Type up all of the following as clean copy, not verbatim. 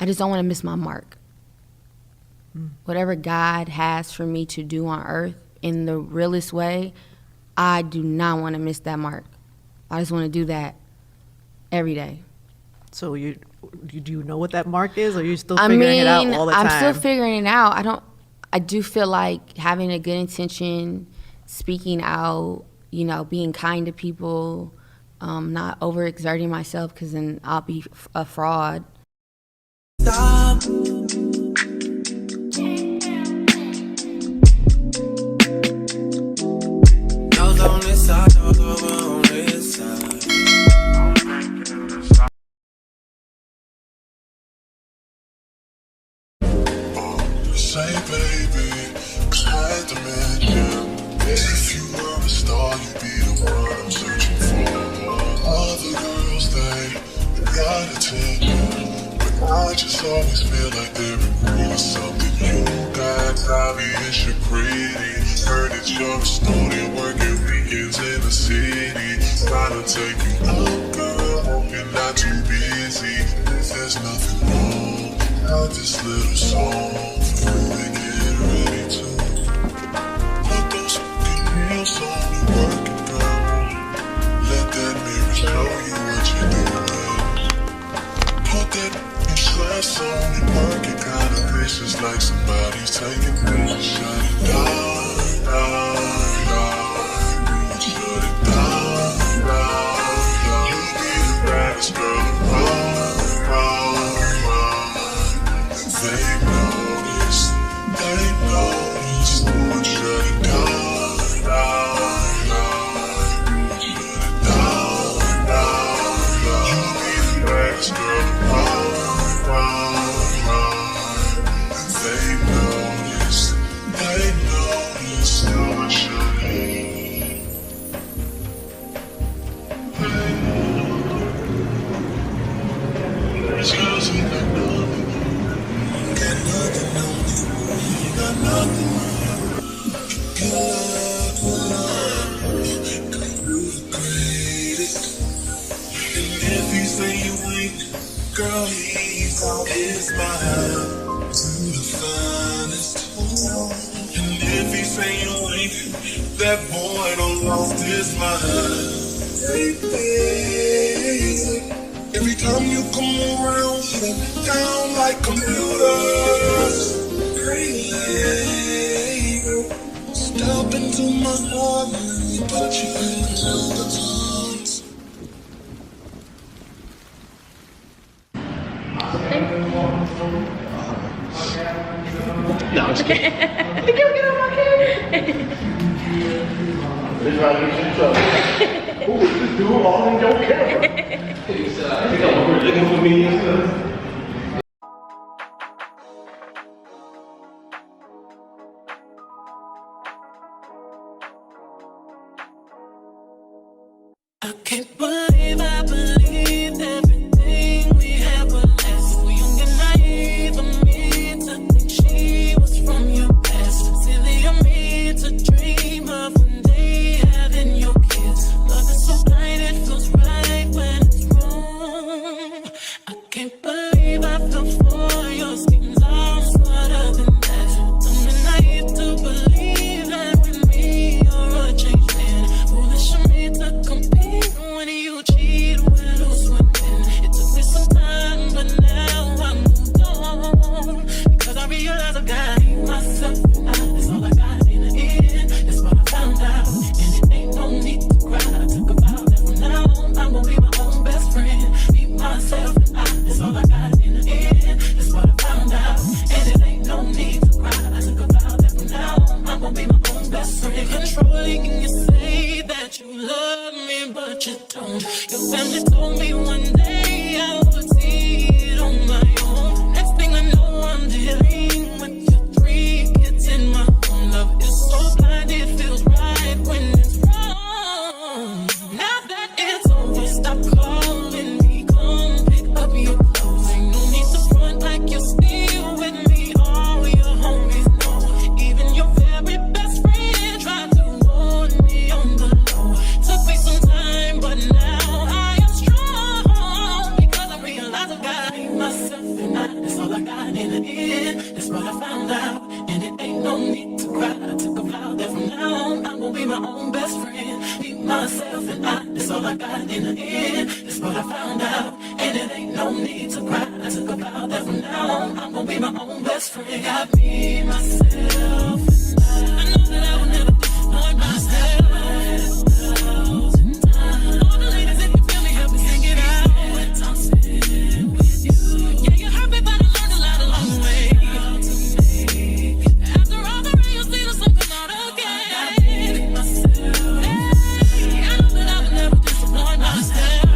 I just don't want to miss my mark. Whatever God has for me to do on earth in the realest way, I do not want to miss that mark. I just want to do that every day. So do you know what that mark is, or are you still figuring it out all the time? I'm still figuring it out. I do feel like having a good intention, speaking out, being kind to people, not overexerting myself, because then I'll be a fraud. Stop. Those on this side, those over on this side. Say baby, 'cause I had to mention, if you were a star, you'd be the one I'm searching for. Other girls, they got attention, but I just always feel like they're in need of something. You got obvious, you're pretty. Heard that you're a student working weekends in the city. Trying to take you out, girl, hope you're not too busy. If there's nothing wrong, I'll this little song for you to get ready to put those fucking heels on and work it, girl. Let that mirror show you what you're doing. Put that fucking slats on and work it, kinda vicious, like somebody's taking pictures. Shut it down, down, down. Shut it down, down, down. You be the baddest girl around. They noticed, shut it down, down, down. Shut it down, down, down. You be the baddest girl around. They noticed, so shut it. It's yours and I know. Got nothing on you, got nothing on you. You regret it. And if he say you ain't, girl, he's on his mind to the finest. And if he say you ain't, that boy done lost his mind. Baby, every time you come around, they down like computers. Crazy. Step into my heart and put you into the times. No, I'm just kidding. Can you get on my camera? This right here, some trouble. Who is this dude all in your camera? You think I'm over here looking for me and stuff? I can't believe I believed everything we had was less. So young and naive of me to think she was from your past. Silly of me to dream of one day having your kids. Love is so blind, it feels right when it's wrong. I can't believe I got in the end. That's what I found out, and it ain't no need to cry. I took a vow that from now on I'm gonna be my own best friend. Me, myself, and I. That's all I got in the end. That's what I found out, and it ain't no need to cry. I took a vow that from now on I'm gonna be my own best friend. Got me, myself, and I know that I will never disappoint myself. All the ladies, if you feel me, help me sing it out. I'm sitting with you. Yeah, you hurt me, but I learned a lot along the way. After all the rain, you'll see the sun come out again. Hey, I know that I will never disappoint myself.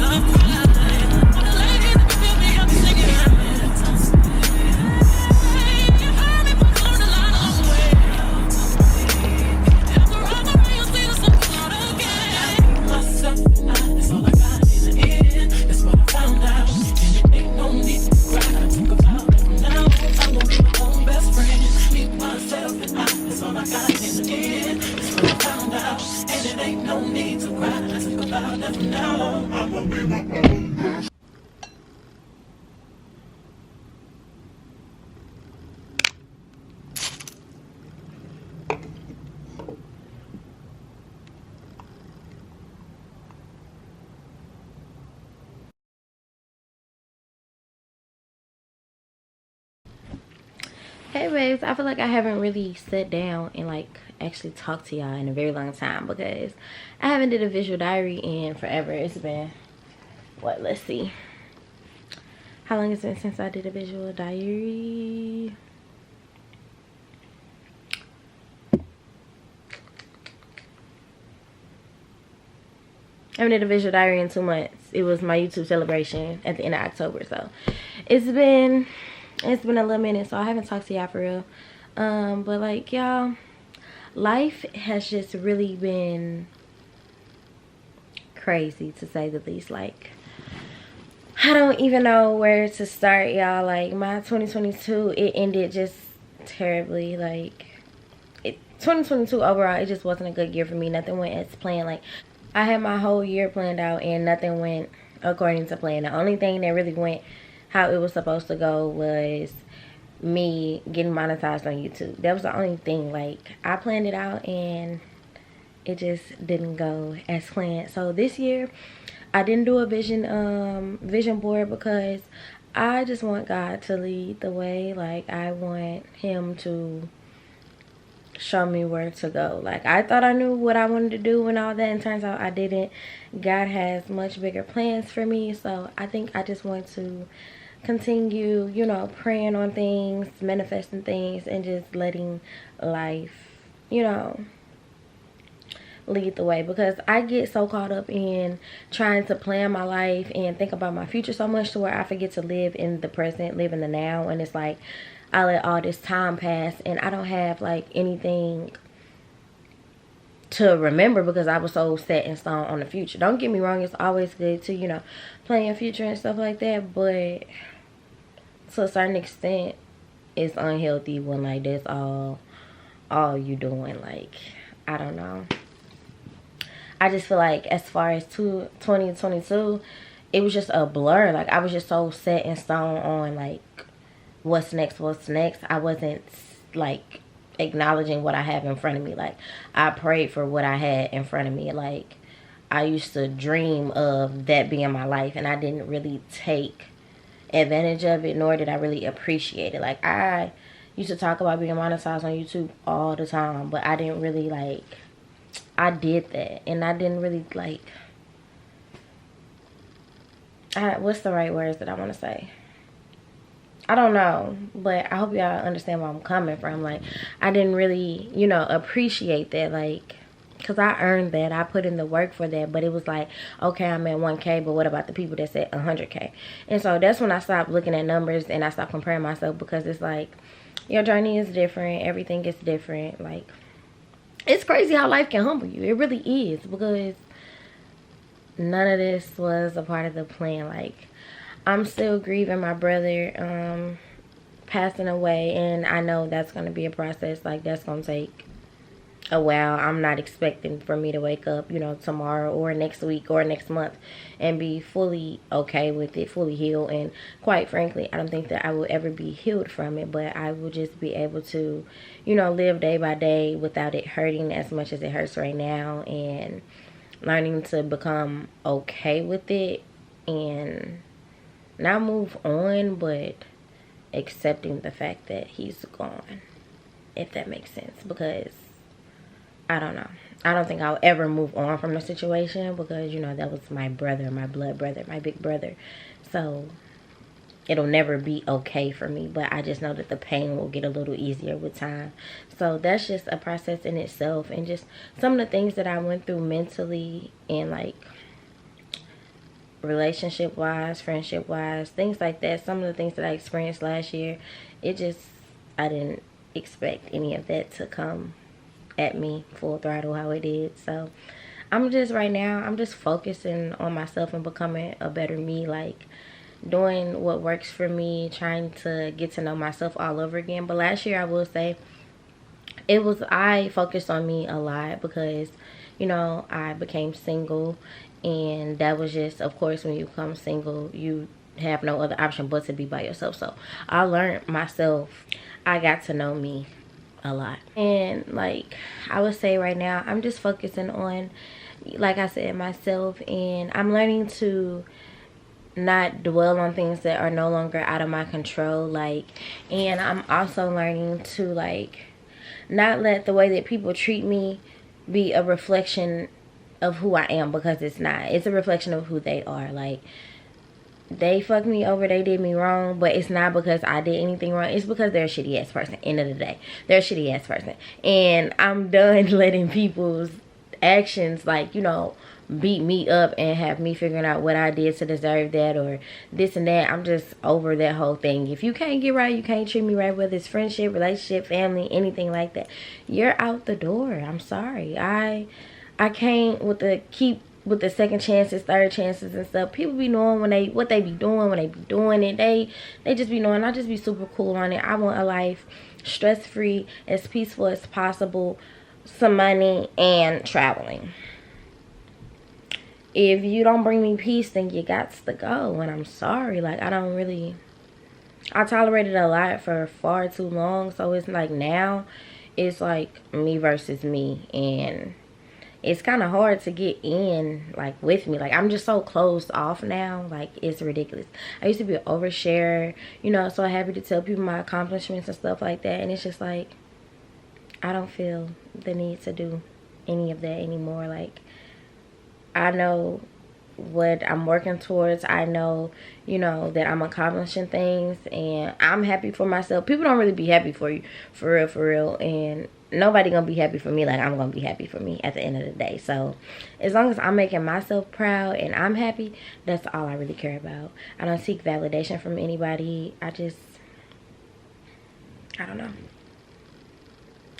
I'm crying. All the ladies, if you feel me, help me sing it out. Hey, you hurt me, but I learned a lot along the way. After all the rain, you'll see the sun come out again. Myself and I, that's all I got in the end. That's what I found out, and it ain't no need to cry. I took a vow that from now on I'm gonna be my own best friend. Me, myself, and I, that's all I got in the end. That's what I found out, and it ain't no need to cry. I took a vow that from now on I'm gonna be my own best. Hey babes, I feel like I haven't really sat down and like actually talked to y'all in a very long time because I haven't did a visual diary in forever. It's been, what, let's see. How long has it been since I did a visual diary? I haven't did a visual diary in 2 months. It was my YouTube celebration at the end of October, so it's been a little minute, so I haven't talked to y'all for real. But like, y'all, life has just really been crazy, to say the least. Like, I don't even know where to start, y'all. Like, my 2022, it ended just terribly. Like, 2022 overall, it just wasn't a good year for me. Nothing went as planned. Like, I had my whole year planned out and nothing went according to plan. The only thing that really went how it was supposed to go was me getting monetized on YouTube. That was the only thing. Like, I planned it out and it just didn't go as planned. So this year I didn't do a vision board because I just want God to lead the way. Like, I want him to show me where to go. Like, I thought I knew what I wanted to do and all that, and turns out I didn't. God has much bigger plans for me, so I think I just want to continue, you know, praying on things, manifesting things, and just letting life, you know, lead the way. Because I get so caught up in trying to plan my life and think about my future so much to where I forget to live in the present, live in the now. And it's like I let all this time pass and I don't have like anything to remember because I was so set in stone on the future. Don't get me wrong, it's always good to, you know, plan your future and stuff like that, but to a certain extent it's unhealthy when like that's all you doing. Like, I don't know, I just feel like as far as 2022, it was just a blur. Like, I was just so set in stone on like what's next. I wasn't like acknowledging what I have in front of me. Like, I prayed for what I had in front of me. Like, I used to dream of that being my life, and I didn't really take advantage of it, nor did I really appreciate it. Like, I used to talk about being monetized on YouTube all the time, but I didn't really like, I did that and I didn't really like, what's the right words that I want to say? I don't know, but I hope y'all understand where I'm coming from. Like, I didn't really, you know, appreciate that, like, because I earned that. I put in the work for that, but it was like, okay, I'm at 1K, but what about the people that's at 100K? And so that's when I stopped looking at numbers and I stopped comparing myself, because it's like, your journey is different. Everything is different. Like, it's crazy how life can humble you. It really is, because none of this was a part of the plan. Like, I'm still grieving my brother passing away, and I know that's going to be a process. Like, that's going to take a while. I'm not expecting for me to wake up, you know, tomorrow or next week or next month and be fully okay with it, fully healed. And quite frankly, I don't think that I will ever be healed from it, but I will just be able to, you know, live day by day without it hurting as much as it hurts right now, and learning to become okay with it and not move on, but accepting the fact that he's gone, if that makes sense. Because I don't know, I don't think I'll ever move on from the situation, because, you know, that was my brother, my blood brother, my big brother. So it'll never be okay for me, but I just know that the pain will get a little easier with time. So that's just a process in itself, and just some of the things that I went through mentally and like relationship wise, friendship wise, things like that. Some of the things that I experienced last year, I didn't expect any of that to come at me full throttle how it did. So I'm just focusing on myself and becoming a better me, like doing what works for me, trying to get to know myself all over again. But last year, I will say, I focused on me a lot, because, you know, I became single, and that was just, of course, when you become single, you have no other option but to be by yourself. So I learned myself. I got to know me a lot. And like I would say right now, I'm just focusing on, like I said, myself, and I'm learning to not dwell on things that are no longer out of my control. Like, and I'm also learning to like not let the way that people treat me be a reflection of who I am, because it's not. It's a reflection of who they are. Like, they fucked me over, they did me wrong, but it's not because I did anything wrong. It's because they're a shitty ass person. End of the day, they're a shitty ass person, and I'm done letting people's actions, like, you know, beat me up and have me figuring out what I did to deserve that or this and that. I'm just over that whole thing. If you can't get right, you can't treat me right, whether it's friendship, relationship, family, anything like that, you're out the door. I'm sorry. I can't with the second chances, third chances and stuff. People be knowing what they be doing when they be doing it. They just be knowing. I just be super cool on it. I want a life stress-free, as peaceful as possible, some money, and traveling. If you don't bring me peace, then you got to go. And I'm sorry. Like, I tolerated a lot for far too long. So it's like now it's like me versus me, and it's kind of hard to get in, like, with me. Like, I'm just so closed off now. Like, it's ridiculous. I used to be an oversharer, you know, so happy to tell people my accomplishments and stuff like that. And it's just like, I don't feel the need to do any of that anymore. Like, I know what I'm working towards. I know, you know, that I'm accomplishing things, and I'm happy for myself. People don't really be happy for you, for real. And nobody gonna be happy for me like I'm gonna be happy for me at the end of the day. So as long as I'm making myself proud and I'm happy, that's all I really care about. I don't seek validation from anybody. I don't know.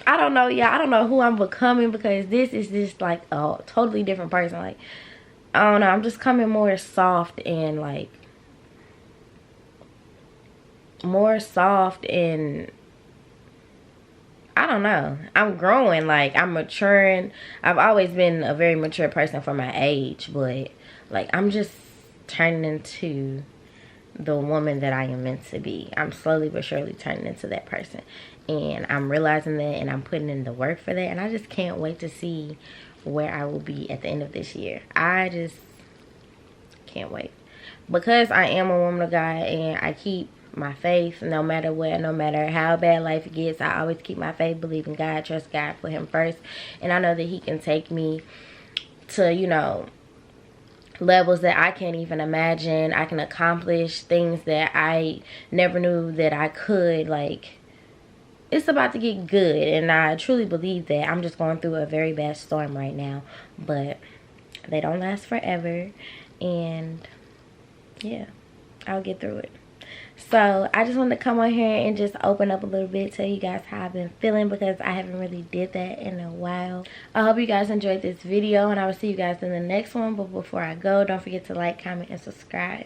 I don't know, yeah. I don't know who I'm becoming, because this is just like a totally different person. Like, I don't know. I'm just coming more soft and like I don't know. I'm growing. Like, I'm maturing. I've always been a very mature person for my age, but like, I'm just turning into the woman that I am meant to be. I'm slowly but surely turning into that person, and I'm realizing that, and I'm putting in the work for that, and I just can't wait to see where I will be at the end of this year. I just can't wait, because I am a woman of God, and I keep my faith no matter what, no matter how bad life gets. I always keep my faith, believe in God, trust God, put him first, and I know that he can take me to, you know, levels that I can't even imagine. I can accomplish things that I never knew that I could. Like, it's about to get good, and I truly believe that. I'm just going through a very bad storm right now, but they don't last forever, and yeah, I'll get through it. So I just wanted to come on here and just open up a little bit, tell you guys how I've been feeling, because I haven't really did that in a while. I hope you guys enjoyed this video, and I will see you guys in the next one. But before I go, don't forget to like, comment, and subscribe.